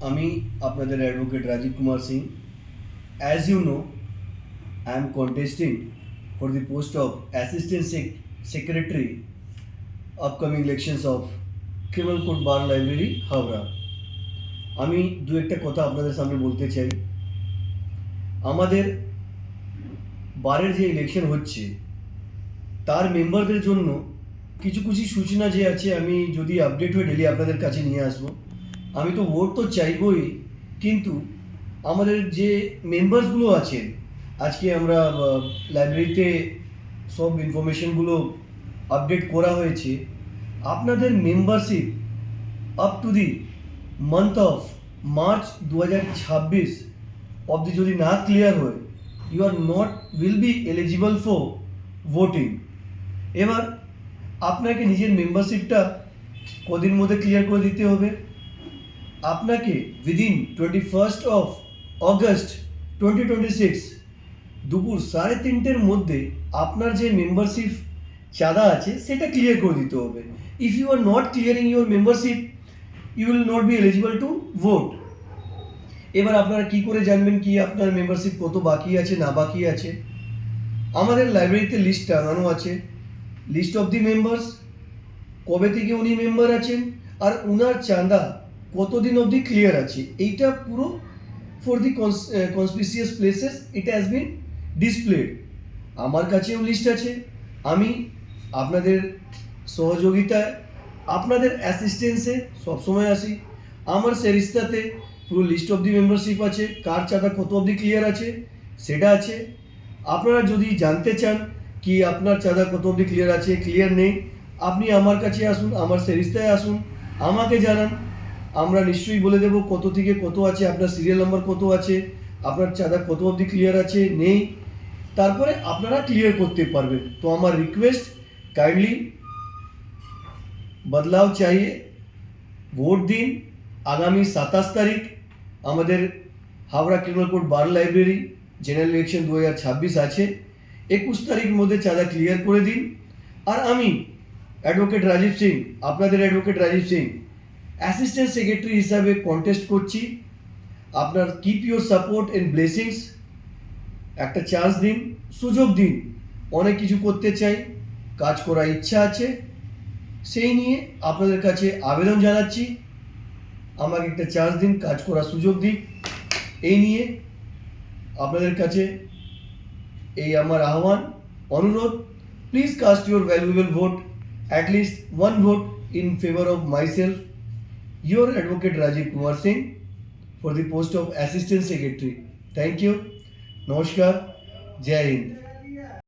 আমি আপনাদের advocate Rajiv Kumar Singh. As you know, I am contesting for the post of Assistant Secretary upcoming elections of Criminal Court Bar Library, Howrah. আমি দু একটা কথা আপনাদের সামনে বলতে চাই। আমাদের বারের যে ইলেকশন হচ্ছে তার মেম্বারদের জন্য কিছু কিছু সূচনা যে আছে, আমি যদি আপডেট হয়ে ডেলি আপনাদের কাছে নিয়ে আসবো। আমি তো ভোট তো চাইবই, কিন্তু আমাদের যে মেম্বার্সগুলো আছেন, আজকে আমরা লাইব্রেরিতে সব ইনফরমেশনগুলো আপডেট করা হয়েছে। আপনাদের membership up to the month of March 2026 অবধি যদি না ক্লিয়ার হয়, you are not will be eligible for voting. এবার আপনাকে নিজের মেম্বারশিপটা কদিন মধ্যে ক্লিয়ার করে দিতে হবে। আপনাকে উইদিন 21 অফ অগস্ট 2026 দুপুর 3:30-এর মধ্যে আপনার যে মেম্বারশিপ চাঁদা আছে সেটা ক্লিয়ার করে দিতে হবে। If you are not clearing your membership, you will not be eligible to vote. এবার আপনারা কী করে জানবেন কি আপনার মেম্বারশিপ কত বাকি আছে না বাকি আছে? আমাদের লাইব্রেরিতে লিস্ট টাঙানো আছে, লিস্ট অফ দি মেম্বার্স, কবে থেকে উনি মেম্বার আছেন আর উনার চাঁদা কতদিন অবধি ক্লিয়ার আছে, এইটা পুরো for the conspicuous places it has been displayed. আমার কাছেও লিস্ট আছে। আমি আপনাদের সহযোগিতায়, আপনাদের অ্যাসিস্ট্যান্সে সবসময় আসি। আমার সেরিস্তাতে পুরো লিস্ট অফ দি মেম্বারশিপ আছে, কার চাঁদা কত অবধি ক্লিয়ার আছে সেটা আছে। আপনারা যদি জানতে চান কি আপনার চাঁদা কত অবধি ক্লিয়ার আছে, ক্লিয়ার নেই, আপনি আমার কাছে আসুন, আমার সেরিস্তায় আসুন, আমাকে জানান। আমরা নিশ্চয়ই বলে দেবো কত থেকে কত আছে, আপনার সিরিয়াল নাম্বার কত আছে, আপনার চাঁদা কত অবধি ক্লিয়ার আছে নেই, তারপরে আপনারা ক্লিয়ার করতে পারবেন। তো আমার রিকোয়েস্ট, কাইন্ডলি বদলাও চাইয়ে, ভোট দিন। আগামী 27 তারিখ আমাদের Howrah criminal court bar library general election 2026 আছে। 21 তারিখ মধ্যে চাঁদা ক্লিয়ার করে দিন। আর আমি অ্যাডভোকেট রাজীব সিং, আপনাদের advocate Rajiv Singh, assistant secretary হিসাবে কন্টেস্ট করছি। আপনার keep your support and blessings. একটা চান্স দিন, সুযোগ দিন। অনেক কিছু করতে চাই, কাজ করার ইচ্ছা আছে, সেই নিয়ে আপনাদের কাছে আবেদন জানাচ্ছি। আমাকে একটা চান্স দিন, কাজ করার সুযোগ দিন। এই নিয়ে আপনাদের কাছে এই আমার আহ্বান, অনুরোধ, please cast your valuable vote, at least one vote in favor of myself, your advocate Rajiv Kumar Singh, for the post of Assistant Secretary. Thank you. Namaskar. Jai Hind.